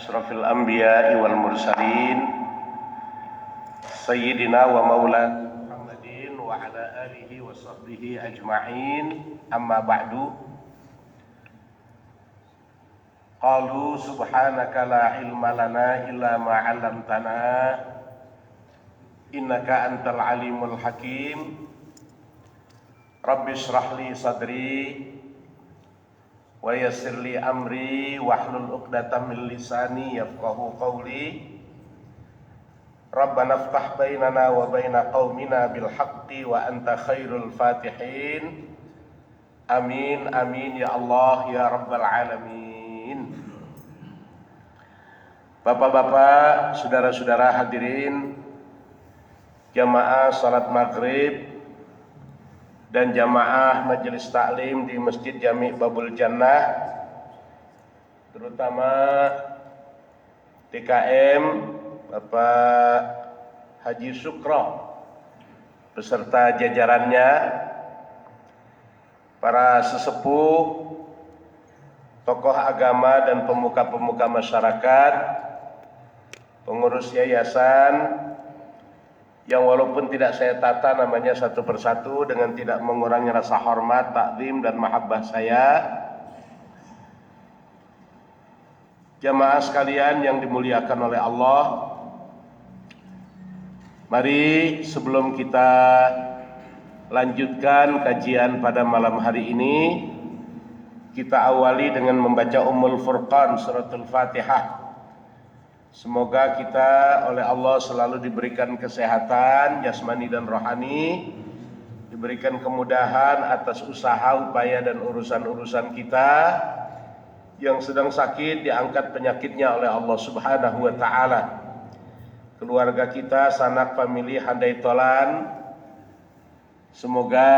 asyrafil anbiya'i wal mursalin sayyidina wa maulana Muhammadin wa ala alihi wa sahbihi ajma'in, amma ba'du. Qalu subhanaka la ilma lana illa ma 'allamtana innaka antal alimul hakim. Rabbi shrah li sadri wa yassir li amri wahlul 'uqdatam min lisani yafqahu qawli. Rabbana iftah bainana wa baina qaumina bil haqqi wa anta khairul fatihin. Amin amin ya Allah ya rabbal alamin. Bapak-bapak, saudara-saudara hadirin jamaah salat maghrib dan jamaah majelis taklim di Masjid Jami' Babul Jannah, terutama TKM Bapak Haji Sukro beserta jajarannya, para sesepuh, tokoh agama dan pemuka-pemuka masyarakat, pengurus yayasan yang walaupun tidak saya tata namanya satu persatu dengan tidak mengurangi rasa hormat, takzim dan mahabbah saya. Jamaah sekalian yang dimuliakan oleh Allah, mari sebelum kita lanjutkan kajian pada malam hari ini, kita awali dengan membaca Ummul Furqan suratul Fatihah. Semoga kita oleh Allah selalu diberikan kesehatan jasmani dan rohani, diberikan kemudahan atas usaha, upaya dan urusan-urusan kita. Yang sedang sakit diangkat penyakitnya oleh Allah Subhanahu wa ta'ala. Keluarga kita, sanak famili handai tolan, semoga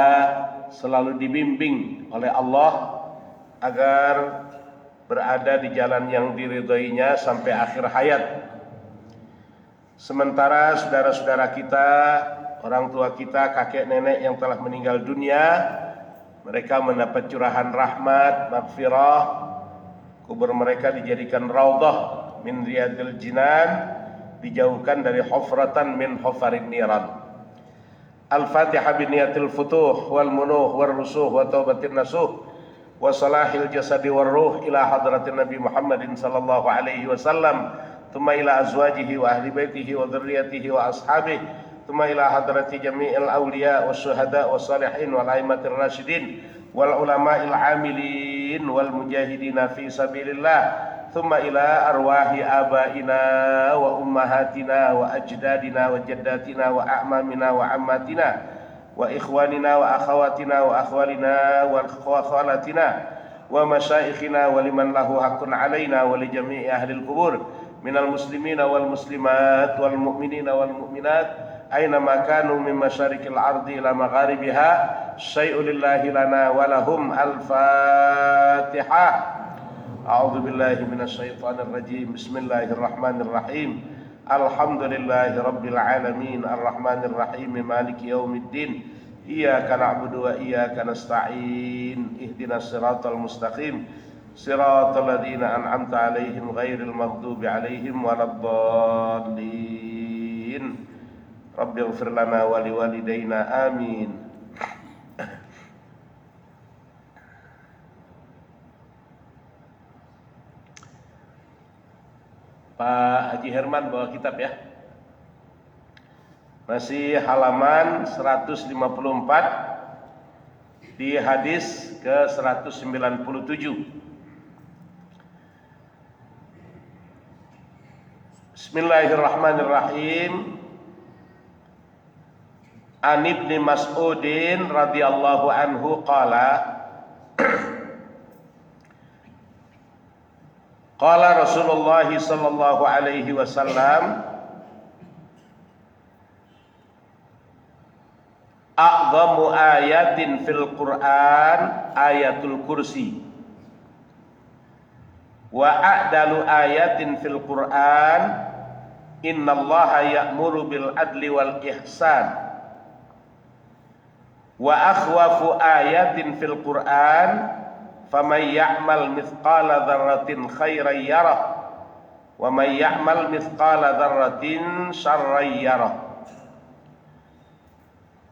selalu dibimbing oleh Allah agar berada di jalan yang diridhoinya sampai akhir hayat. Sementara saudara-saudara kita, orang tua kita, kakek nenek yang telah meninggal dunia, mereka mendapat curahan rahmat, maghfirah, kubur mereka dijadikan raudhah min riyadil jinan, dijauhkan dari hufratan min hufarin niran. Al-Fatihah biniyatil futuh wal munuh wal rusuh wa taubatin nasuh wa salahil jasadi war ruh ila hadratin Nabi Muhammadin sallallahu alaihi wasallam, thumma ila azwajihi wa ahli baitihi wa dzurriyyatihi wa ashabihi, thumma ila hadrati jami'il awliya was syuhada was salihin wal aimatir rasyidin wal ulama'il amilin wal mujahidina fi sabilillah, thumma ila arwahi abaina wa ummahatina wa ajdadina wa jaddatina wa a'mamina wa ammatina wa ikhwanina wa akhawatina wa akhwalina wa akhwalatina wa masyayikhina wa liman lahu haqqun alaina wa li jami'i ahlil qubur minal muslimina wal muslimat wal mu'minina wal mu'minat aina ma kanu min masyarikil ardi ila magharibiha syai'un lillahi lana wa lahum. Al-Fatihah. A'udzu billahi minasy syaithanir rajim. Bismillahirrahmanirrahim. Alhamdulillahi rabbil alamin, arrahmanir rahim, maliki yaumiddin, iyyaka na'budu wa iyyaka nasta'in, ihdinas siratal mustaqim, siratal ladzina an'amta 'alaihim ghairil maghdubi 'alaihim waladdallin. Rabbighfir lana wa liwalidayna, amin. Pak Haji Herman bawa kitab ya. Masih halaman 154 di hadis ke 197. Bismillahirrahmanirrahim. An Ibni Mas'udin radhiyallahu anhu qala qala Rasulullah sallallahu alaihi wasallam a'zamu ayatin fil Qur'an ayatul kursi wa a'dalu ayatin fil Qur'an innallaha ya'muru bil adli wal ihsan wa akhwafu ayatin fil Qur'an faman ya'mal mithqala dzarratin khairan yarah wa may ya'mal mithqala dzarratin syarran yarah.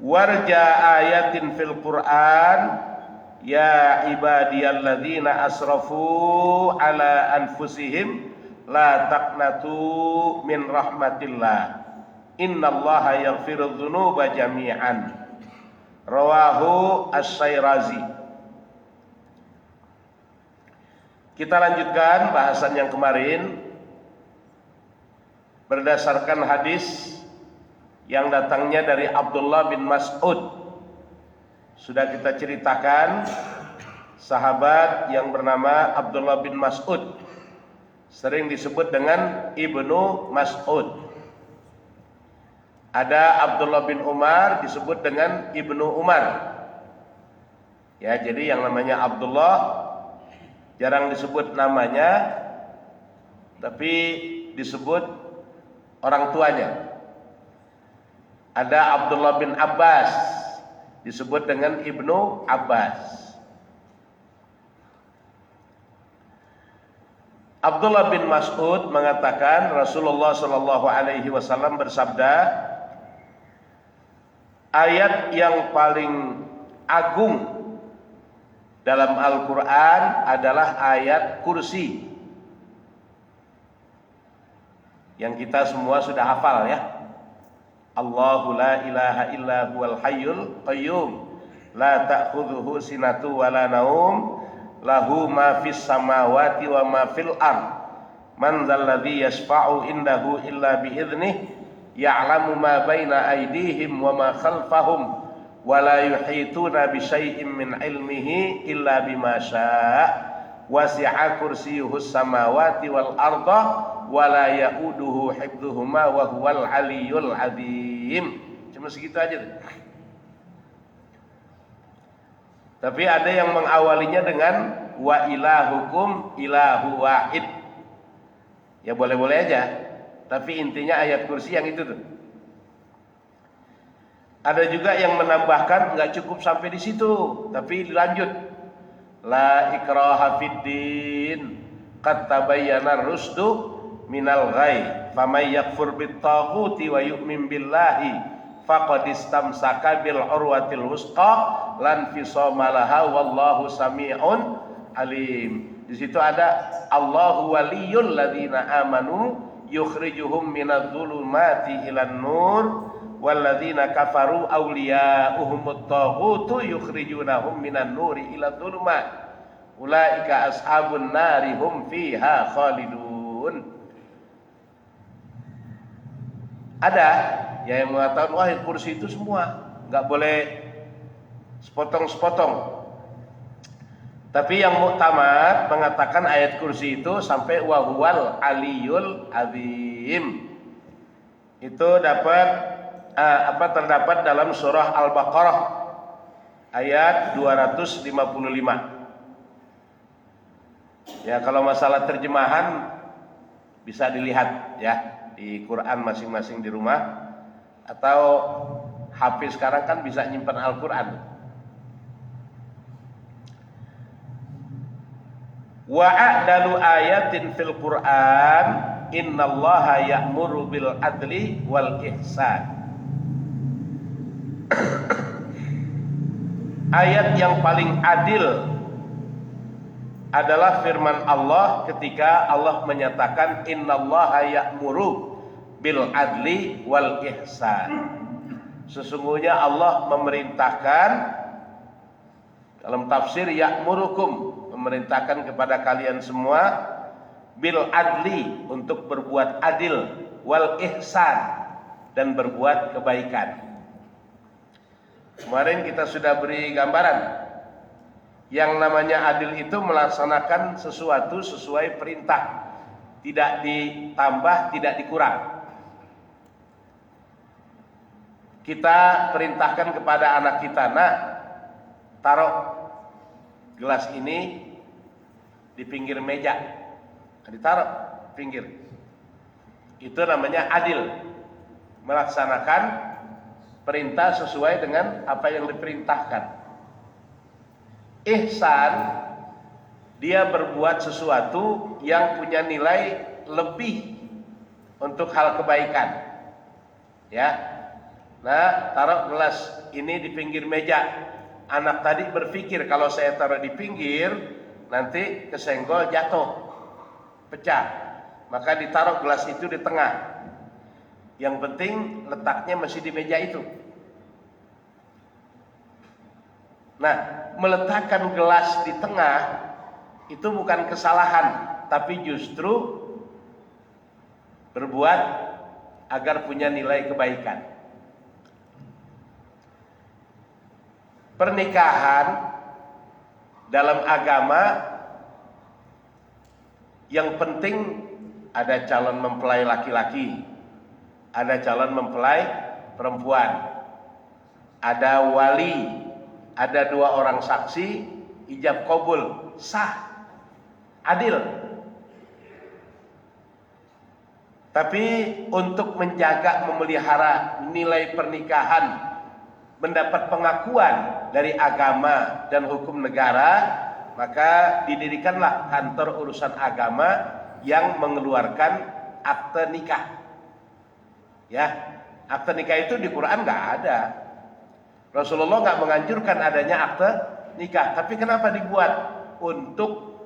Warja ayatin fil Qur'an ya ibadiyalladzina asrafu ala anfusihim la taqnatu min rahmatillah innallaha yaghfirudz dzunuba jami'an. Rawahu Asy-Syairazi. Kita lanjutkan bahasan yang kemarin berdasarkan hadis yang datangnya dari Abdullah bin Mas'ud. Sudah kita ceritakan sahabat yang bernama Abdullah bin Mas'ud, sering disebut dengan Ibnu Mas'ud. Ada Abdullah bin Umar disebut dengan Ibnu Umar. Ya, jadi yang namanya Abdullah jarang disebut namanya, tapi disebut orang tuanya. Ada Abdullah bin Abbas disebut dengan Ibnu Abbas. Abdullah bin Mas'ud mengatakan Rasulullah Shallallahu Alaihi Wasallam bersabda, ayat yang paling agung dalam Al-Quran adalah ayat kursi, yang kita semua sudah hafal ya. Allahu la ilaha illa huwal hayyul qayyum la ta'khudhuhu sinatu wa la naum lahu ma fis samawati wa ma fil ard man dzalladzi yashfa'u indahu illa bi idznih ya'lamu ma baina aydihim wa ma khalfahum wa la yuhituna bi syai'in min ilmihi illa bima syaa' wasi'a kursiyyuhus samawati wal arda wa la ya'uduhu hifdhuhuma wa huwal aliyyul azim. Cuma segitu aja. Tapi ada yang mengawalinya dengan wa ilahukum ilahu wahid. Ya boleh-boleh aja, tapi intinya ayat kursi yang itu tuh. Ada juga yang menambahkan nggak cukup sampai di situ, tapi dilanjut. La ikraha fiddin qad tabayyana rusdu minal ghai faman yakfur bit taghuti wa yu'min billahi faqad istamsaka bil urwatil wusqa lan fisama laha wallahu sami'un alim. Di situ ada Allahu waliyul ladzina amanu yukhrijuhum minadz zulumati ilan nur walladzina kafaru awliya'uhumut taghutu yukhrijunahum minan nuri ilaz zulumat ulaika ashabun nari hum fiha khalidun. Ada yang mengatakan wah kursi itu semua, nggak boleh sepotong-sepotong. Tapi yang muktamad mengatakan ayat kursi itu sampai wahuwal aliyul azim. Itu terdapat dalam surah Al-Baqarah ayat 255. Ya, kalau masalah terjemahan bisa dilihat ya di Quran masing-masing di rumah, atau Hafiz sekarang kan bisa nyimpan Al-Quran. Wa a'dalu ayatin fil Quran innallaha ya'muru bil adli wal ihsan. Ayat yang paling adil adalah firman Allah ketika Allah menyatakan innallaha ya'muru bil adli wal ihsan. Sesungguhnya Allah memerintahkan, dalam tafsir ya'murukum, memerintahkan kepada kalian semua bil adli, untuk berbuat adil, wal ihsan, dan berbuat kebaikan. Kemarin kita sudah beri gambaran. Yang namanya adil itu melaksanakan sesuatu sesuai perintah, tidak ditambah, tidak dikurang. Kita perintahkan kepada anak kita, nak, taruh gelas ini di pinggir meja, ditaruh pinggir. Itu namanya adil, melaksanakan perintah sesuai dengan apa yang diperintahkan. Ihsan, dia berbuat sesuatu yang punya nilai lebih untuk hal kebaikan. Ya. Nah, taruh gelas ini di pinggir meja. Anak tadi berpikir kalau saya taruh di pinggir nanti kesenggol jatuh, pecah. Maka ditaruh gelas itu di tengah. Yang penting letaknya masih di meja itu. Nah, meletakkan gelas di tengah itu bukan kesalahan, tapi justru berbuat agar punya nilai kebaikan. Pernikahan dalam agama yang penting ada calon mempelai laki-laki, ada calon mempelai perempuan, ada wali, ada 2 orang saksi, ijab qabul, sah, adil. Tapi untuk menjaga, memelihara nilai pernikahan, mendapat pengakuan dari agama dan hukum negara, maka didirikanlah kantor urusan agama yang mengeluarkan akte nikah. Ya, akte nikah itu di Quran nggak ada. Rasulullah nggak menganjurkan adanya akte nikah, tapi kenapa dibuat? Untuk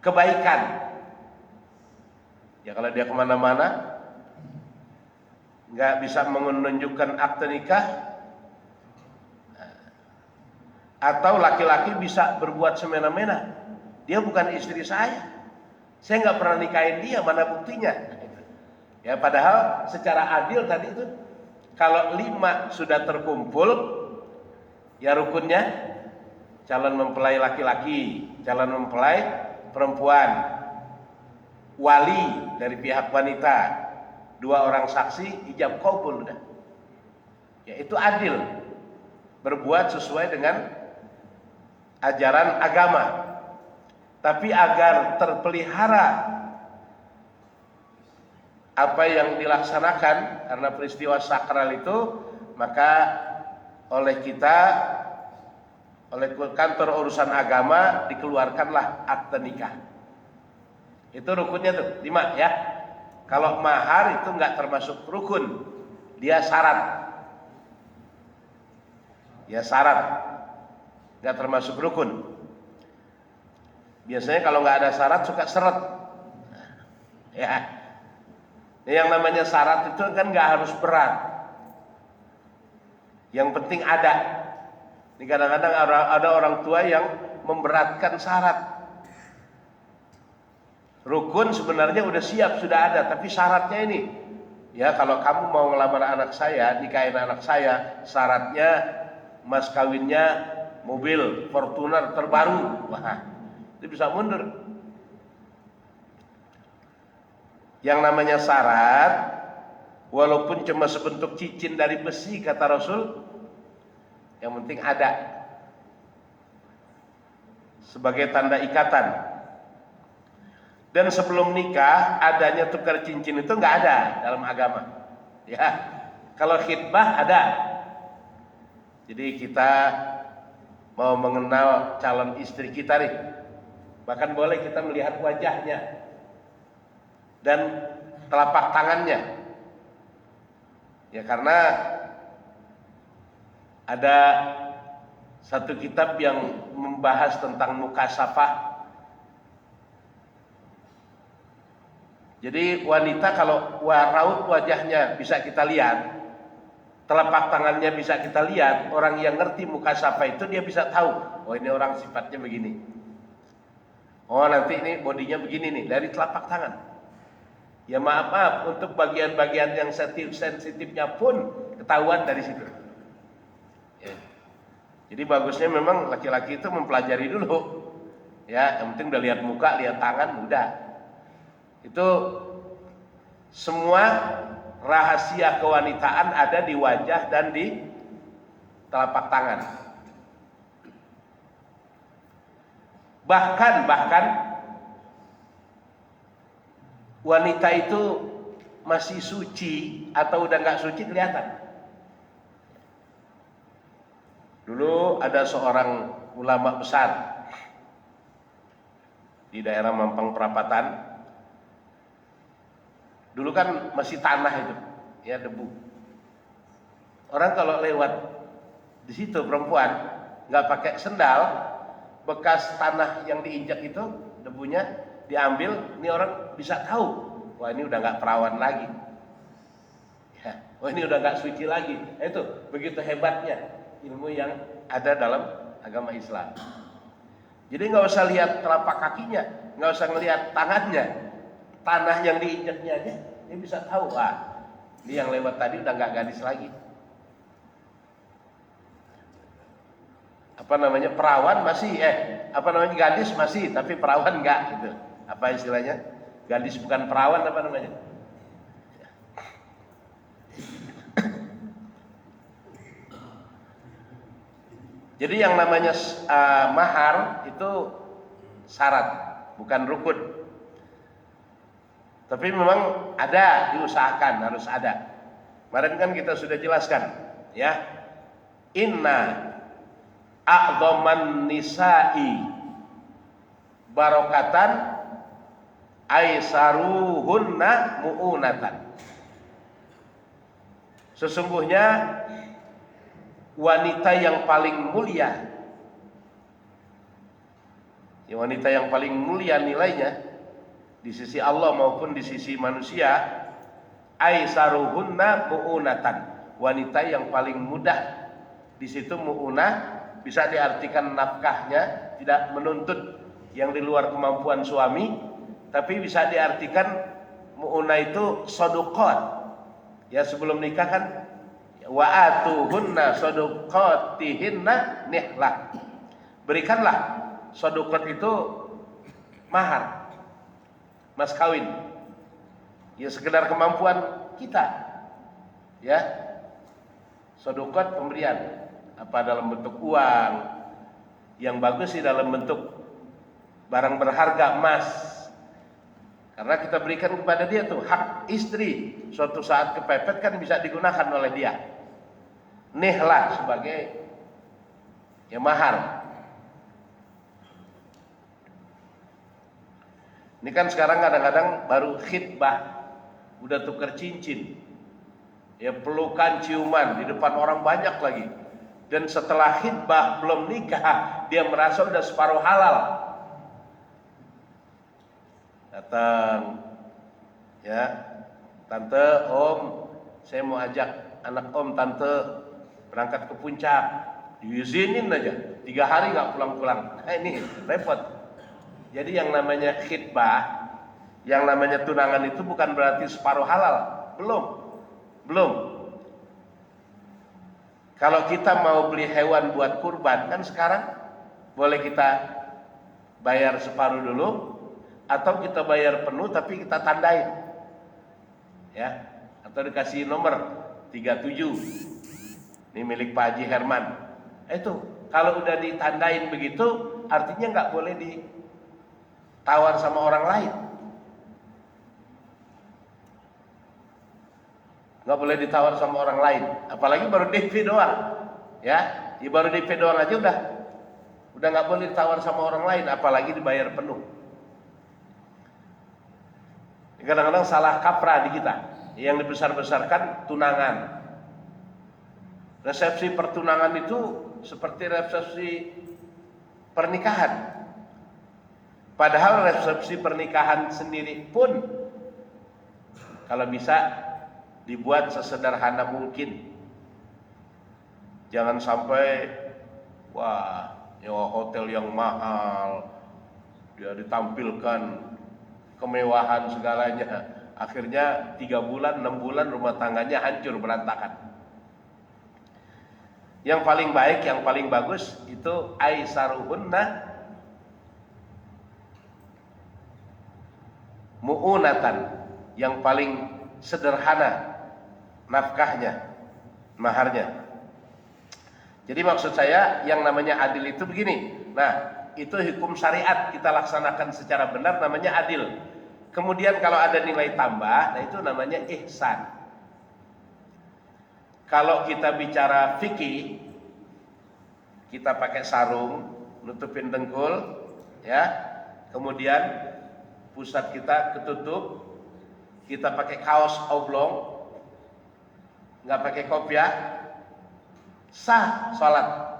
kebaikan. Ya kalau dia kemana-mana nggak bisa menunjukkan akte nikah, atau laki-laki bisa berbuat semena-mena, dia bukan istri saya nggak pernah nikahin dia, mana buktinya? Ya padahal secara adil tadi itu kalau 5 sudah terkumpul, ya rukunnya calon mempelai laki-laki, calon mempelai perempuan, wali dari pihak wanita, 2 orang saksi, ijab qabul udah. Ya itu adil, berbuat sesuai dengan ajaran agama. Tapi agar terpelihara apa yang dilaksanakan karena peristiwa sakral itu, maka oleh kita, oleh kantor urusan agama dikeluarkanlah akte nikah. Itu rukunnya tuh 5 ya. Kalau mahar itu nggak termasuk rukun, dia syarat. Ya syarat, nggak termasuk rukun. Biasanya kalau nggak ada syarat suka seret. Ya, yang namanya syarat itu kan nggak harus berat. Yang penting ada. Ini kadang-kadang ada orang tua yang memberatkan syarat. Rukun sebenarnya udah siap, sudah ada, tapi syaratnya ini. Ya kalau kamu mau ngelamar anak saya, nikahin anak saya, syaratnya mas kawinnya mobil Fortuner terbaru. Wah, itu bisa mundur. Yang namanya syarat, walaupun cuma sebentuk cincin dari besi kata Rasul, yang penting ada sebagai tanda ikatan. Dan sebelum nikah adanya tukar cincin itu nggak ada dalam agama. Ya, kalau khitbah ada. Jadi kita mau mengenal calon istri kita nih, bahkan boleh kita melihat wajahnya dan telapak tangannya. Ya karena ada satu kitab yang membahas tentang mukasafah. Jadi wanita kalau raut wajahnya bisa kita lihat, telapak tangannya bisa kita lihat, orang yang ngerti mukasafah itu dia bisa tahu, oh ini orang sifatnya begini. Oh nanti ini bodinya begini nih dari telapak tangan. Ya maaf untuk bagian-bagian yang sensitifnya pun ketahuan dari situ. Ya. Jadi bagusnya memang laki-laki itu mempelajari dulu. Ya, yang penting udah lihat muka, lihat tangan, udah. Itu semua rahasia kewanitaan ada di wajah dan di telapak tangan. Bahkan wanita itu masih suci atau udah nggak suci kelihatan. Dulu ada seorang ulama besar di daerah Mampang Perapatan. Dulu kan masih tanah itu, ya debu. Orang kalau lewat di situ perempuan nggak pakai sendal, bekas tanah yang diinjak itu debunya diambil, ini orang bisa tahu, wah ini udah nggak perawan lagi, ya, wah ini udah nggak suci lagi. Itu begitu hebatnya ilmu yang ada dalam agama Islam. Jadi nggak usah lihat telapak kakinya, nggak usah ngelihat tangannya, tanah yang diinjaknya aja, ini bisa tahu, wah ini yang lewat tadi udah nggak gadis lagi. Apa namanya, perawan masih, gadis masih, tapi perawan enggak gitu. Apa istilahnya? Gadis bukan perawan, apa namanya? Jadi yang namanya mahar itu syarat, bukan rukun. Tapi memang ada, diusahakan harus ada. Kemarin kan kita sudah jelaskan, ya. Inna a'dhaman nisa'i barokatan aisaruhunna mu'unatan. Sesungguhnya wanita yang paling mulia, ya, wanita yang paling mulia nilainya di sisi Allah maupun di sisi manusia, aisaruhunna mu'unatan, wanita yang paling mudah. Di situ mu'unah bisa diartikan nafkahnya, tidak menuntut yang di luar kemampuan suami, tapi bisa diartikan mu'unah itu soduqat. Ya, sebelum nikah kan wa atuhunna soduqatihinna nihlah. Berikanlah soduqat itu mahar, mas kawin. Ya sekedar kemampuan kita. Ya. Soduqat pemberian. Apa dalam bentuk uang, yang bagus sih dalam bentuk barang berharga, emas, karena kita berikan kepada dia tuh hak istri, suatu saat kepepet kan bisa digunakan oleh dia. Nihlah sebagai ya mahar. Ini kan sekarang kadang-kadang baru khitbah udah tuker cincin, ya pelukan, ciuman di depan orang banyak lagi. Dan setelah khitbah belum nikah, dia merasa udah separuh halal. Datang, ya, tante, om, saya mau ajak anak om, tante berangkat ke puncak. Diizinin aja, 3 hari nggak pulang-pulang. Nah, ini repot. Jadi yang namanya khitbah, yang namanya tunangan itu bukan berarti separuh halal. Belum. Kalau kita mau beli hewan buat kurban, kan sekarang boleh kita bayar separuh dulu, atau kita bayar penuh tapi kita tandain, ya, atau dikasih nomor 37, ini milik Pak Haji Herman. Itu kalau udah ditandain begitu, artinya nggak boleh ditawar sama orang lain. Nggak boleh ditawar sama orang lain, apalagi baru DP doang, ya, baru DP doang aja udah nggak boleh ditawar sama orang lain, apalagi dibayar penuh. Kadang-kadang salah kaprah di kita, yang dibesar-besarkan tunangan. Resepsi pertunangan itu seperti resepsi pernikahan, padahal resepsi pernikahan sendiri pun kalau bisa dibuat sesederhana mungkin. Jangan sampai wah nyewa hotel yang mahal, dia ditampilkan kemewahan segalanya, akhirnya 3 bulan 6 bulan rumah tangganya hancur berantakan. Yang paling baik, yang paling bagus itu aisaruhunna mu'unatan, yang paling sederhana nafkahnya, maharnya. Jadi maksud saya yang namanya adil itu begini. Nah, itu hukum syariat kita laksanakan secara benar, namanya adil. Kemudian kalau ada nilai tambah, nah itu namanya ihsan. Kalau kita bicara fikih, kita pakai sarung nutupin dengkul, ya. kemudian pusat kita ketutup, kita pakai kaos oblong, nggak pakai kopiah, sah sholat.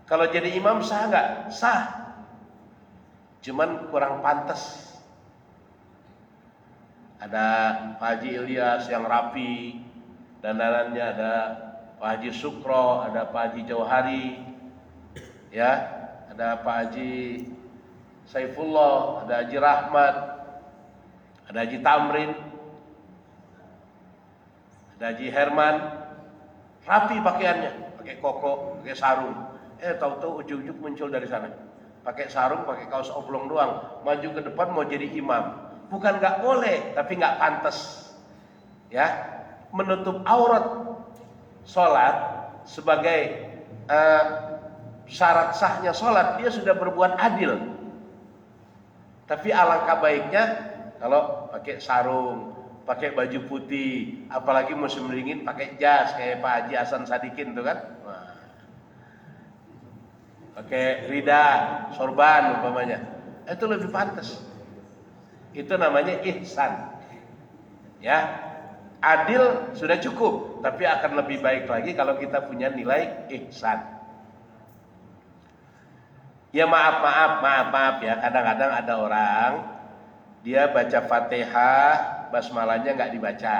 Kalau jadi imam sah nggak? Sah, cuman kurang pantas. Ada Pak Haji Ilyas yang rapi, dandanannya, ada Pak Haji Sukro, ada Pak Haji Jauhari, ya, ada Pak Haji Saifullah, ada Haji Rahmat, ada Haji Tamrin, ada Haji Herman, rapi pakaiannya, pakai koko, pakai sarung. Tahu-tahu ujuk-ujuk muncul dari sana, pakai sarung, pakai kaos oblong doang, maju ke depan mau jadi imam. Bukan nggak boleh, tapi nggak pantas, ya, menutup aurat sholat sebagai syarat sahnya sholat. Dia sudah berbuat adil. Tapi alangkah baiknya kalau pakai sarung, pakai baju putih, apalagi musim dingin pakai jas kayak Pak Haji Hasan Sadikin tuh kan. Nah, pakai rida, sorban umpamanya, itu lebih pantas. Itu namanya ihsan, ya. Adil sudah cukup, tapi akan lebih baik lagi kalau kita punya nilai ihsan. Ya maaf ya, kadang-kadang ada orang dia baca Fatihah, basmalahnya nggak dibaca.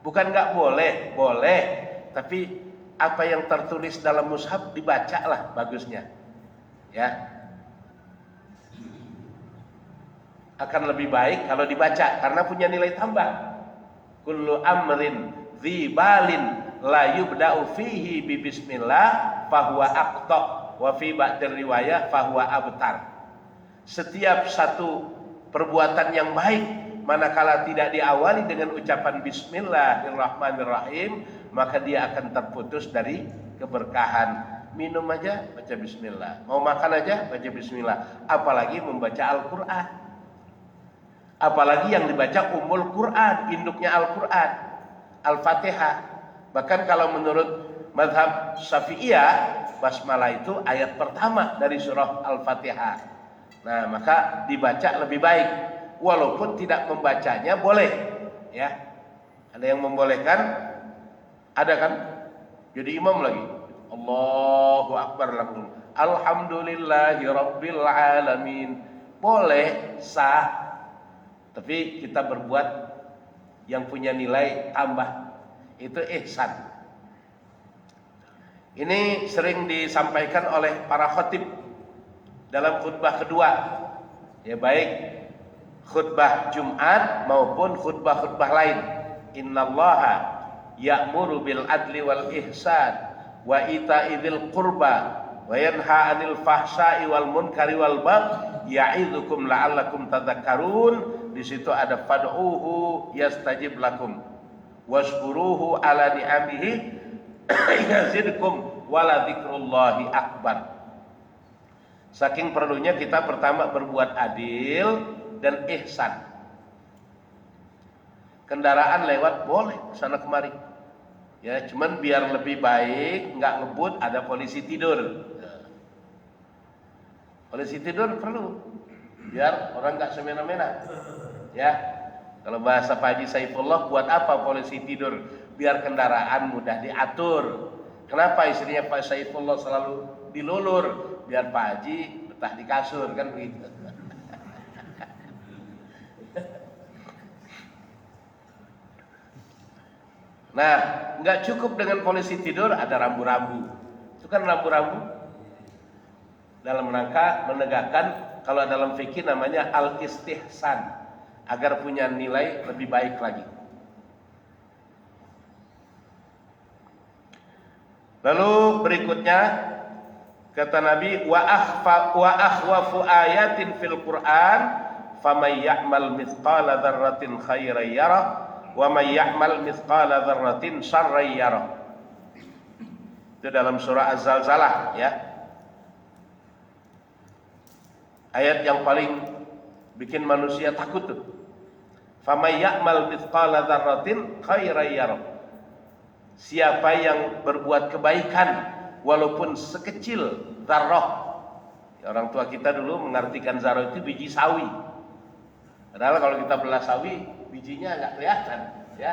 Bukan nggak boleh, boleh, tapi apa yang tertulis dalam mushaf dibacalah bagusnya, ya. Akan lebih baik kalau dibaca karena punya nilai tambah. Kullu amrin dzibalin la yubda'u fihi bi bismillah fahuwa aqta wa fi ba'dir riwayah fahuwa abtar. Setiap satu perbuatan yang baik manakala tidak diawali dengan ucapan bismillahirrahmanirrahim, maka dia akan terputus dari keberkahan. Minum aja baca bismillah, mau makan aja baca bismillah, apalagi membaca Al-Qur'an. Apalagi yang dibaca Ummul Quran, induknya Al-Quran, Al-Fatihah. Bahkan kalau menurut mazhab Syafi'iyah, basmalah itu ayat pertama dari surah Al-Fatihah. Nah, maka dibaca lebih baik. Walaupun tidak membacanya boleh, ya. Ada yang membolehkan, ada kan? Jadi imam lagi, Allahu Akbar langsung, Alhamdulillahi Rabbil Alamin. Boleh, sah. Tapi kita berbuat yang punya nilai tambah, itu ihsan. Ini sering disampaikan oleh para khatib dalam khutbah kedua, ya, baik khutbah Jumat maupun khutbah-khutbah lain. Innallaha ya'muru bil adli wal ihsan wa ita'i dzil qurba wa yanha 'anil fahsya'i wal munkari wal baghi ya'idzukum la'allakum tadhakkarun. Di situ ada fad'uhu yastajib lakum washkuruhu ala ni'amihi yazidkum wala dzikrullahi akbar. Saking perlunya kita pertama berbuat adil dan ihsan. Kendaraan lewat boleh sana kemari, ya, cuman biar lebih baik nggak ngebut ada polisi tidur. Polisi tidur perlu biar orang nggak semena-mena, ya. Kalau bahasa Pak Haji Saifullah, buat apa polisi tidur? Biar kendaraan mudah diatur. Kenapa istrinya Pak Saifullah selalu dilulur? Biar Pak Haji betah di kasur, kan begitu. Nah, nggak cukup dengan polisi tidur, ada rambu-rambu. Itu kan rambu-rambu dalam rangka menegakkan, kalau dalam fikih namanya al-istihsan, agar punya nilai lebih baik lagi. Lalu berikutnya kata Nabi, wa akhwafu ayatin fil Qur'an famay ya'mal mithqala dzarratin khairan yarah wa may ya'mal mithqala dzarratin syarran yarah. Itu dalam surah Az-Zalzalah, ya. Ayat yang paling bikin manusia takut tuh. Famay ya'mal mithqala dzarratin khairan yarah. Siapa yang berbuat kebaikan walaupun sekecil dzarrah, Orang tua kita dulu mengartikan zaro itu biji sawi. Padahal kalau kita belah sawi, bijinya nggak kelihatan, ya.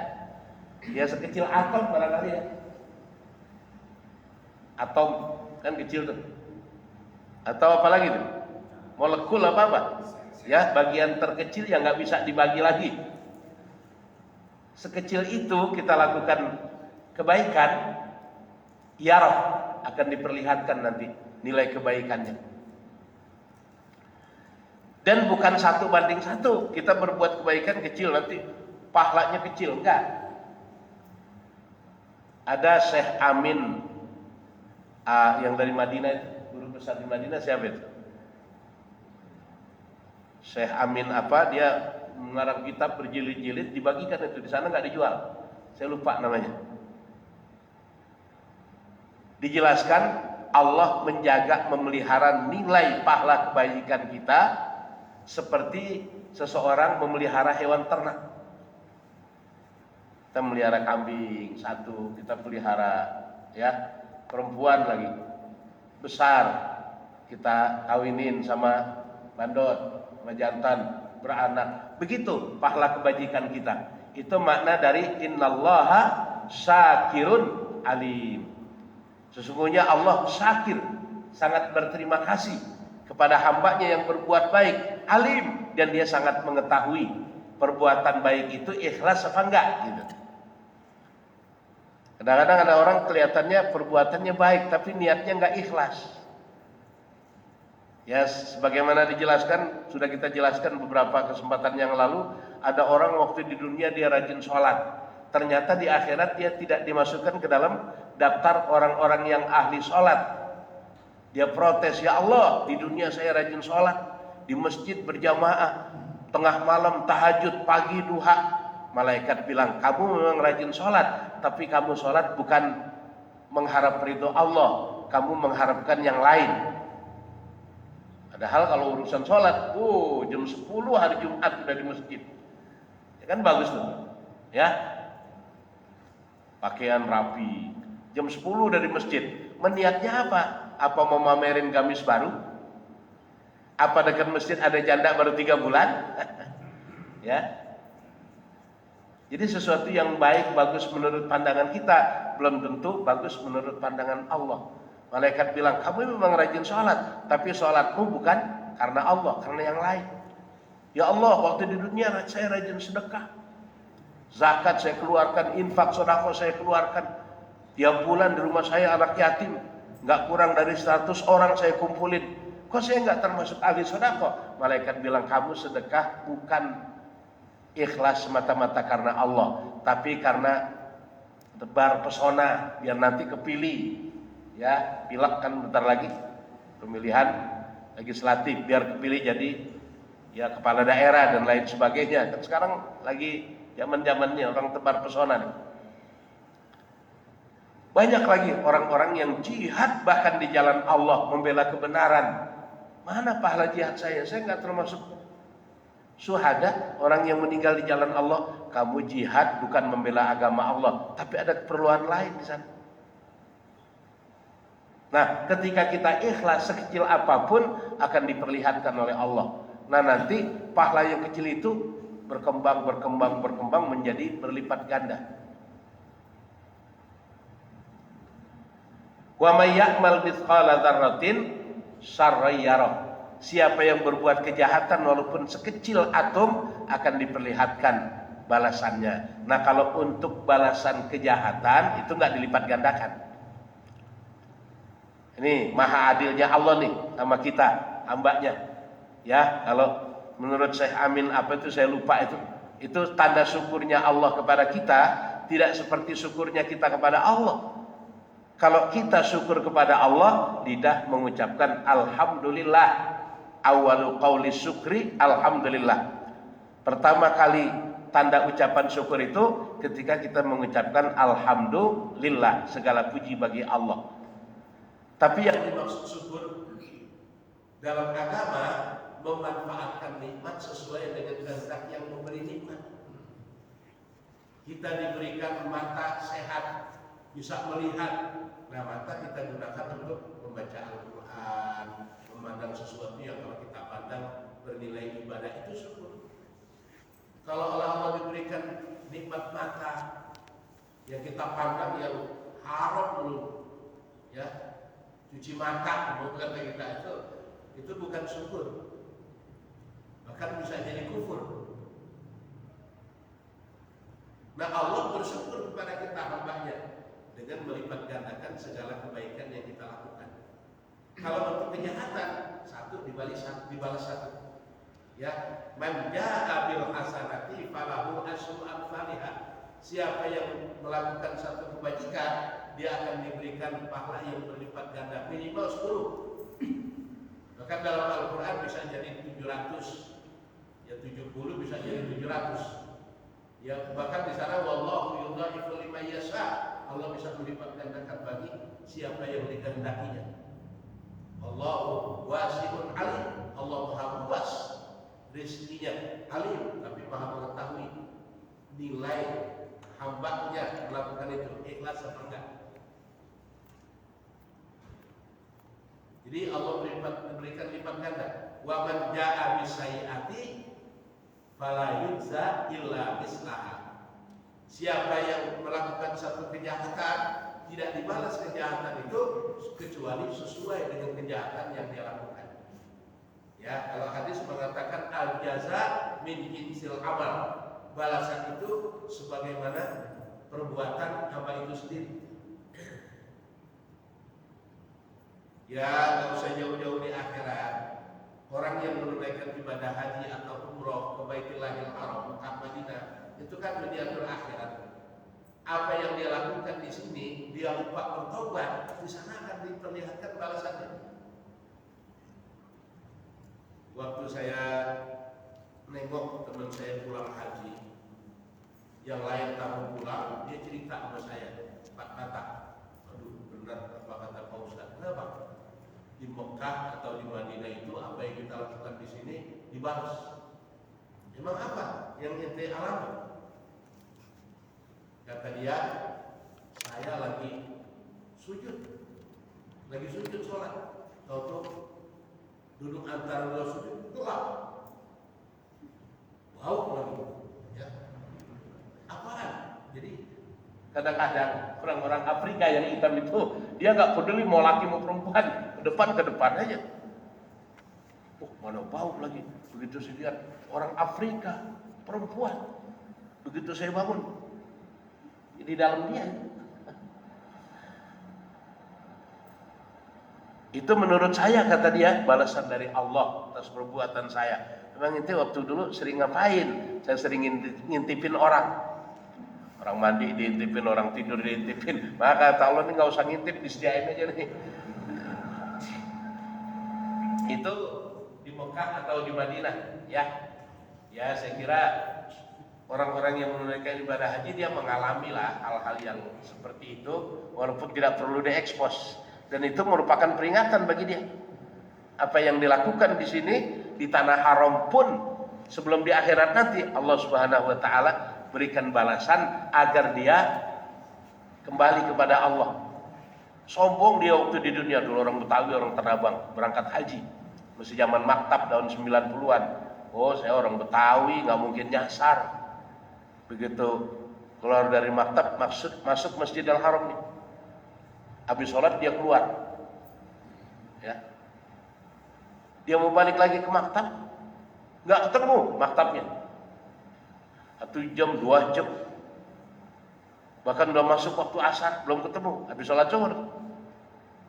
Dia sekecil atom barangkali ya. Atom kan kecil tuh. Atau apa lagi tuh? Molekul apa? Ya, bagian terkecil yang nggak bisa dibagi lagi. Sekecil itu kita lakukan kebaikan, ya roh akan diperlihatkan nanti nilai kebaikannya. Dan bukan 1:1, kita berbuat kebaikan kecil nanti pahalanya kecil, enggak. Ada Syekh Amin yang dari Madinah itu, guru besar di Madinah, siapa itu? Syekh Amin apa, dia mengarang kitab berjilid-jilid, dibagikan itu, di sana nggak dijual, saya lupa namanya. Dijelaskan Allah menjaga, memelihara nilai pahala kebaikan kita seperti seseorang memelihara hewan ternak. Kita melihara kambing satu, kita pelihara ya perempuan lagi besar, kita kawinin sama bandot, sama jantan, beranak. Begitu pahala kebajikan kita. Itu makna dari innallaha syakirun alim. Sesungguhnya Allah syakir, sangat berterima kasih kepada hambanya yang berbuat baik, alim, dan dia sangat mengetahui perbuatan baik itu ikhlas apa enggak gitu. Kadang-kadang ada orang kelihatannya perbuatannya baik tapi niatnya enggak ikhlas. Ya, sebagaimana dijelaskan, sudah kita jelaskan beberapa kesempatan yang lalu, ada orang waktu di dunia dia rajin sholat, ternyata di akhirat dia tidak dimasukkan ke dalam daftar orang-orang yang ahli sholat. Dia protes, ya Allah, di dunia saya rajin sholat, di masjid berjamaah, tengah malam tahajud, pagi duha. Malaikat bilang, kamu memang rajin sholat, tapi kamu sholat bukan mengharap ridho Allah, kamu mengharapkan yang lain. Padahal kalau urusan sholat, jam 10 hari Jumat sudah di masjid, ya kan bagus tuh, ya, pakaian rapi, jam 10 dari masjid. Meniatnya apa? Apa mau mamerin gamis baru? Apa dekat masjid ada janda baru 3 bulan? Ya. Jadi sesuatu yang baik, bagus menurut pandangan kita, belum tentu bagus menurut pandangan Allah. Malaikat bilang, kamu memang rajin sholat, tapi sholatmu bukan karena Allah, karena yang lain. Ya Allah, waktu di dunia saya rajin sedekah, zakat saya keluarkan, infak sedekah saya keluarkan, tiap bulan di rumah saya anak yatim, nggak kurang dari 100 orang saya kumpulin. Kok saya nggak termasuk ahli sedekah? Malaikat bilang, kamu sedekah bukan ikhlas semata-mata karena Allah, tapi karena tebar pesona, biar nanti kepilih. Ya, pilek kan bentar lagi pemilihan legislatif, biar kepilih jadi ya kepala daerah dan lain sebagainya. Kan sekarang lagi zaman-zamannya orang tebar pesona nih. Banyak lagi orang-orang yang jihad bahkan di jalan Allah, membela kebenaran. Mana pahala jihad saya? Saya nggak termasuk syuhada, orang yang meninggal di jalan Allah. Kamu jihad bukan membela agama Allah, tapi ada keperluan lain di sana. Nah, ketika kita ikhlas sekecil apapun akan diperlihatkan oleh Allah. Nah, nanti pahala yang kecil itu berkembang menjadi berlipat ganda. Wa may ya'mal mithqala dzarratin syarran yarah. Siapa yang berbuat kejahatan walaupun sekecil atom akan diperlihatkan balasannya. Nah, kalau untuk balasan kejahatan itu enggak dilipat gandakan. Ini maha adilnya Allah nih sama kita, hambanya. Ya, kalau menurut Syekh Amin apa itu saya lupa itu. Itu tanda syukurnya Allah kepada kita tidak seperti syukurnya kita kepada Allah. Kalau kita syukur kepada Allah, lidah mengucapkan alhamdulillah. Awalu qauli syukri alhamdulillah. Pertama kali tanda ucapan syukur itu ketika kita mengucapkan alhamdulillah, segala puji bagi Allah. Tapi yang dimaksud syukur dalam agama memanfaatkan nikmat sesuai dengan kehendak yang memberi nikmat. Kita diberikan mata sehat, bisa melihat. Nah, mata kita gunakan untuk membaca Al-Quran, memandang sesuatu yang kalau kita pandang bernilai ibadah, itu syukur. Kalau Allah diberikan nikmat mata yang kita pandang yang haram dulu, ya, cuci mata, bukan kita itu bukan syukur, bahkan bisa jadi kufur. Nah, Allah bersyukur kepada kita hambanya dengan melipat gandakan segala kebaikan yang kita lakukan. Kalau untuk kejahatan, satu dibalas satu. Ya, man jaa bil hasanati falahu asyru amsalihha. Siapa yang melakukan satu kebajikan, dia akan diberikan pahala yang berlipat ganda minimal 10. Bahkan dalam Al-Quran bisa jadi 700, ya 70 bisa jadi 700. Ya, bahkan di sana wallahu yudha'ifu liman yasha. Allah bisa melipat gandakan bagi siapa yang dikehendakinya. Allahu wasi'un alim. Allah Maha luas rezekinya, alim, tapi Maha mengetahui nilai hambanya melakukan itu ikhlas apa enggak. Jadi Allah memberikan lipat ganda. Wa man jaa bisayyi'ati fala yujza illa mislaha. Siapa yang melakukan satu kejahatan, tidak dibalas kejahatan itu kecuali sesuai dengan kejahatan yang dia lakukan. Ya, kalau hadis mengatakan al-jaza min jinsil amal. Balasan itu sebagaimana perbuatan hamba itu sendiri. Ya, nggak usah jauh-jauh di akhirat. Orang yang menunaikan ibadah haji atau umroh ke Baitullahil Haram, Mekah Madinah, itu kan miniatur akhirat. Apa yang dia lakukan di sini, dia lupa bertobat, di sana akan diperlihatkan balasannya. Waktu saya nengok teman saya pulang haji, yang lain tahu pulang, dia cerita sama saya, Pak kata, aduh benar apa kata Pak Ustaz, kenapa? Di Mekah atau di Madinah itu apa yang kita lakukan di sini dibalas. Emang apa yang ente alami? Kata dia, saya lagi sujud sholat, tahu duduk antara dua sujud gelap, bau lagi, ya. Apaan? Jadi kadang-kadang orang-orang Afrika yang hitam itu dia nggak peduli mau laki mau perempuan, ke depan aja. Oh, mana bau lagi. Begitu saya lihat orang Afrika perempuan, begitu saya bangun di dalam dia. Itu menurut saya, kata dia, balasan dari Allah atas perbuatan saya. Memang itu waktu dulu sering ngapain? Saya sering ngintipin orang mandi diintipin, orang tidur diintipin. Maka kata Allah, ini nggak usah ngintip, disediain aja nih. Itu di Mekah atau di Madinah, ya. Ya, saya kira orang-orang yang menunaikan ibadah haji dia mengalami lah hal-hal yang seperti itu, walaupun tidak perlu diekspos, dan itu merupakan peringatan bagi dia. Apa yang dilakukan di sini di tanah haram pun sebelum di akhirat nanti Allah Subhanahu wa taala berikan balasan agar dia kembali kepada Allah. Sombong dia waktu di dunia dulu, orang Betawi, orang Tanah Abang, berangkat haji masih zaman maktab tahun 90-an. Oh, saya orang Betawi, nggak mungkin nyasar. Begitu keluar dari maktab, masuk Masjidil Haram nih. Habis sholat dia keluar, ya. Dia mau balik lagi ke maktab, nggak ketemu maktabnya. 1 jam, 2 jam, bahkan udah masuk waktu asar belum ketemu. Habis sholat zuhur,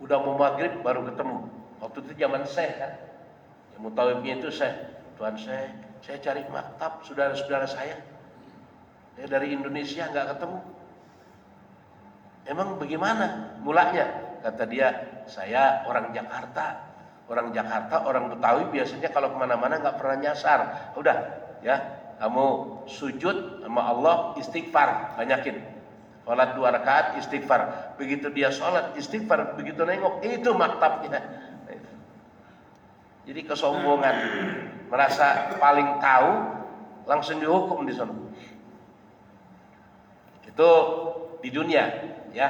udah mau maghrib baru ketemu. Waktu itu zaman Syekh kan, yang mutawibnya itu Syekh. Tuan Syekh, saya cari maktab saudara-saudara saya. Dari Indonesia nggak ketemu. Emang bagaimana mulanya? Kata dia, saya orang Jakarta. Orang Betawi biasanya kalau kemana-mana nggak pernah nyasar. Udah, ya, kamu sujud sama Allah, istighfar, banyakin. Sholat 2 rakaat, istighfar. Begitu dia sholat, istighfar. Begitu nengok, itu maktabnya. Jadi kesombongan, merasa paling tahu, langsung dihukum di sana. Itu di dunia. ya.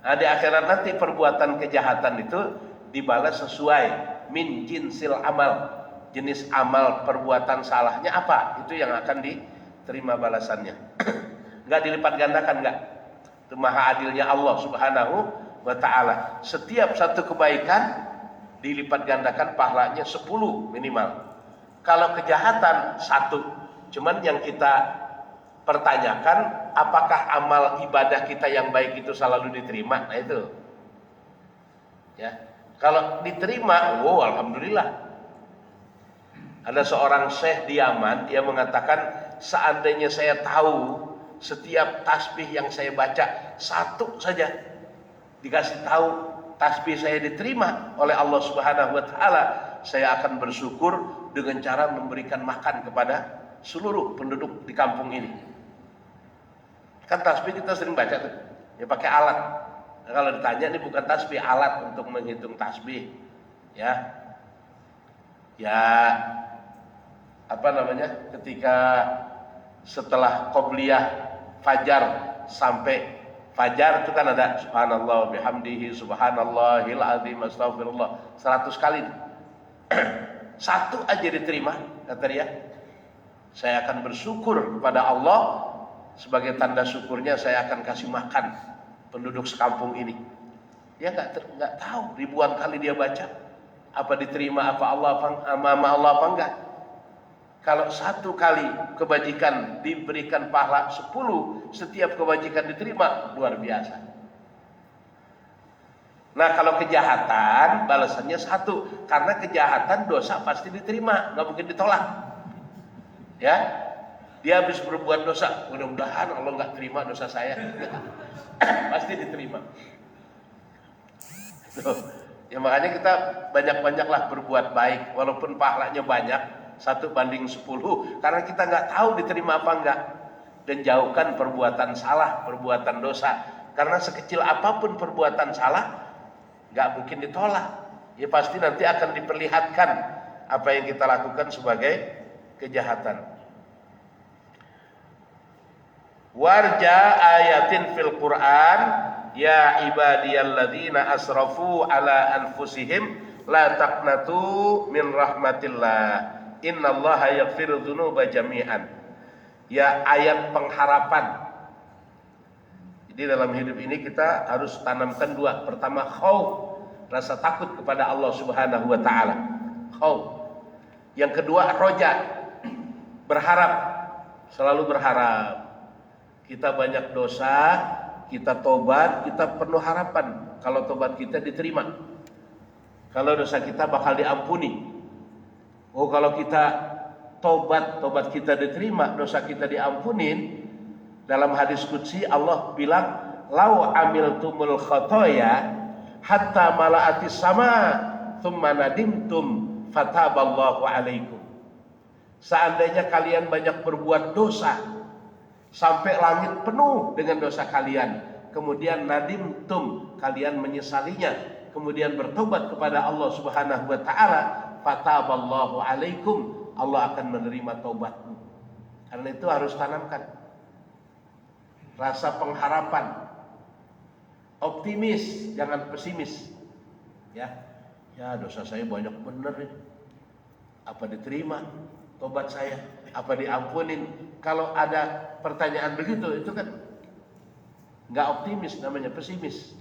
Nah, di akhirat nanti perbuatan kejahatan itu dibalas sesuai min jinsil amal. Jenis amal perbuatan salahnya apa? Itu yang akan diterima balasannya. Enggak dilipat gandakan, enggak. Itu maha adilnya Allah Subhanahu wa ta'ala. Setiap satu kebaikan dilipat gandakan pahalanya 10 minimal. Kalau kejahatan 1. Cuman yang kita pertanyakan, apakah amal ibadah kita yang baik itu selalu diterima? Nah itu. Ya. Kalau diterima, oh alhamdulillah. Ada seorang syekh di Yaman, dia mengatakan, seandainya saya tahu setiap tasbih yang saya baca 1 saja dikasih tahu tasbih saya diterima oleh Allah Subhanahu wa taala, saya akan bersyukur dengan cara memberikan makan kepada seluruh penduduk di kampung ini. Kan tasbih kita sering baca tuh, ya pakai alat. Nah, kalau ditanya ini bukan tasbih, alat untuk menghitung tasbih. Ya. Ya apa namanya? Ketika setelah qobliyah fajar sampai fajar itu kan ada subhanallah bihamdihi subhanallahil azim astagfirullah 100 kali. 1 aja diterima, kata dia. Saya akan bersyukur kepada Allah, sebagai tanda syukurnya saya akan kasih makan penduduk sekampung ini. Dia nggak tahu ribuan kali dia baca apa diterima apa Allah apa enggak. Kalau 1 kali kebajikan diberikan pahala 10, setiap kebajikan diterima, luar biasa. Nah kalau kejahatan balasannya 1, karena kejahatan dosa pasti diterima, nggak mungkin ditolak. Ya, dia habis berbuat dosa, mudah-mudahan Allah nggak terima dosa saya, pasti diterima. Tuh. Ya makanya kita banyak-banyaklah berbuat baik, walaupun pahalanya banyak. 1 banding 10, karena kita nggak tahu diterima apa enggak. Dan jauhkan perbuatan salah, perbuatan dosa, karena sekecil apapun perbuatan salah nggak mungkin ditolak. Ya pasti nanti akan diperlihatkan apa yang kita lakukan sebagai kejahatan. Warja ayatin fil Quran, ya ibadiyalladzina asrafu ala anfusihim la taqnatu min rahmatillah. Innallaha yaghfiru dzunuba jami'an. Ya ayat pengharapan. Jadi dalam hidup ini kita harus tanamkan 2. Pertama khauf, rasa takut kepada Allah Subhanahu wa taala. Khauf. Yang kedua roja, berharap, selalu berharap. Kita banyak dosa, kita tobat, kita penuh harapan kalau tobat kita diterima. Kalau dosa kita bakal diampuni. Oh kalau kita tobat kita diterima, dosa kita diampunin. Dalam hadis qudsi Allah bilang, "Lau amiltumul khotoya hatta mala'atis sama, thumma nadimtum fataballahu alaikum." Seandainya kalian banyak berbuat dosa sampai langit penuh dengan dosa kalian, kemudian nadimtum, kalian menyesalinya, kemudian bertobat kepada Allah Subhanahu wa taala, fataballahu alaikum, Allah akan menerima taubatmu. Karena itu harus tanamkan rasa pengharapan, optimis, jangan pesimis. Ya dosa saya banyak bener nih, apa diterima tobat saya, apa diampunin? Kalau ada pertanyaan begitu, itu kan nggak optimis, namanya pesimis.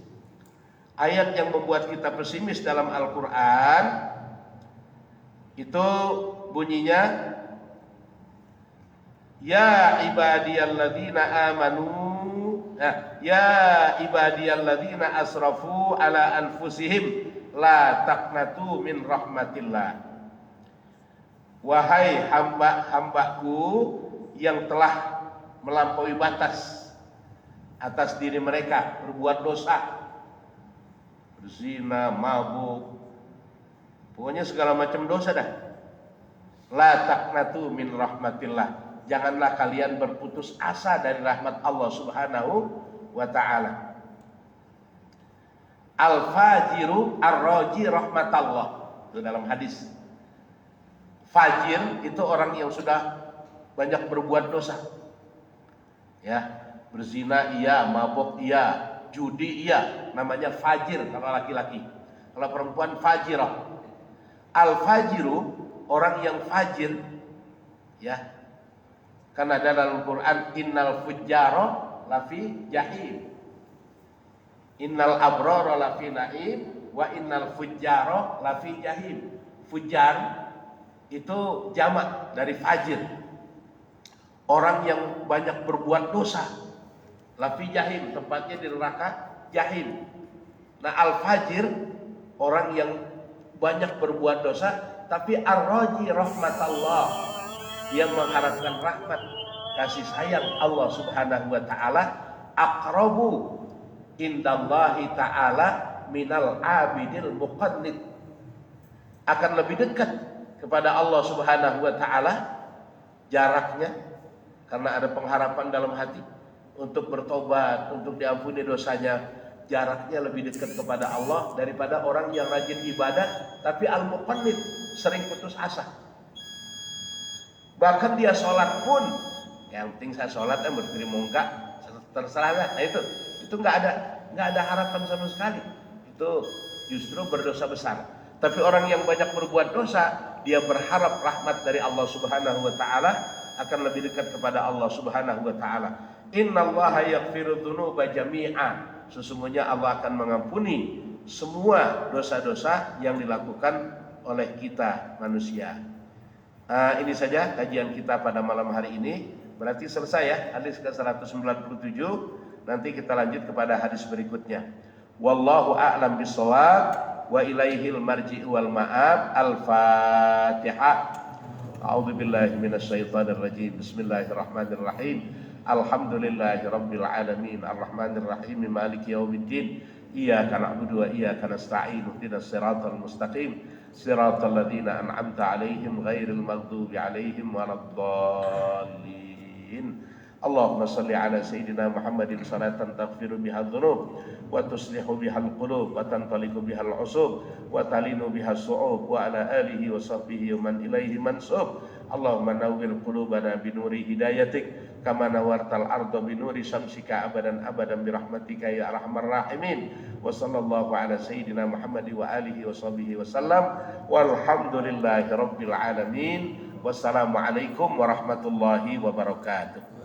Ayat yang membuat kita pesimis dalam Al-Quran itu bunyinya, ya ibadiyalladzina amanu, ya ibadiyalladzina asrafu ala anfusihim la taqnatu min rahmatillah. Wahai hamba-hambaku yang telah melampaui batas atas diri mereka, berbuat dosa, berzina, mabuk, pokoknya segala macam dosa dah. La taqnatu min rahmatillah. Janganlah kalian berputus asa dari rahmat Allah Subhanahu wa taala. Al-fajiru ar-raji rahmatallah. Itu dalam hadis. Fajir itu orang yang sudah banyak berbuat dosa. Ya, berzina iya, mabuk iya, judi iya, namanya fajir kalau laki-laki. Kalau perempuan fajirah. Al-fajiru, orang yang fajir, ya. Karena dalam Quran innal fujjaro lafi jahim. Innal abrara lafi naim wa innal fujjaro lafi jahim. Fujar itu jamak dari fajir. Orang yang banyak berbuat dosa. Lafi jahim, tempatnya di neraka jahim. Nah, al-fajir orang yang banyak berbuat dosa tapi ar-raji rahmatallah. Dia mengharapkan rahmat kasih sayang Allah Subhanahu wa taala, aqrabu indallahi taala minal abidil muqannit. Akan lebih dekat kepada Allah Subhanahu wa taala jaraknya karena ada pengharapan dalam hati untuk bertobat, untuk diampuni dosanya. Jaraknya lebih dekat kepada Allah daripada orang yang rajin ibadah tapi al-muqannit, sering putus asa. Bahkan dia sholat pun, yang penting saya sholat dan berdiri muka terserah lah. Nah itu nggak ada harapan sama sekali. Itu justru berdosa besar. Tapi orang yang banyak berbuat dosa, dia berharap rahmat dari Allah Subhanahu wa taala, akan lebih dekat kepada Allah Subhanahu wa taala. Innallaha yaghfiru dzunuba jami'a. Sesungguhnya Allah akan mengampuni semua dosa-dosa yang dilakukan oleh kita manusia. Ini saja kajian kita pada malam hari ini. Berarti selesai ya hadis ke-197. Nanti kita lanjut kepada hadis berikutnya. Wallahu a'lam bishawab wa ilaihil marji'u wal ma'ab. Al-Fatihah. A'udzu billahi minasyaitonir rajim. Bismillahirrahmanirrahim. Alhamdulillahi rabbil alamin arrahmanir rahim maliki yaumiddin iyyaka na'budu wa iyyaka nasta'in ihdinas siratal mustaqim siratal ladzina an'amta 'alaihim ghairil maghdubi 'alaihim waladdallin. Allahumma shalli ala sayyidina Muhammadin salatan taghfiru biha dzunub wa tuslihu biha al-qulub wa tantaliqu biha al-'usub wa talinu biha as-su'ub wa ala alihi wa sahbihi wa man ilaihi mansub. Allahumma nawwir qulubana bi nuri hidayatik kama nawartal arda bi nuri syamsika abadan abadan bi rahmatika ya arhamar rahimin. Wa sallallahu ala sayyidina Muhammad wa alihi wa sahbihi wasallam walhamdulillahi rabbil alamin. Wassalamualaikum warahmatullahi wabarakatuh.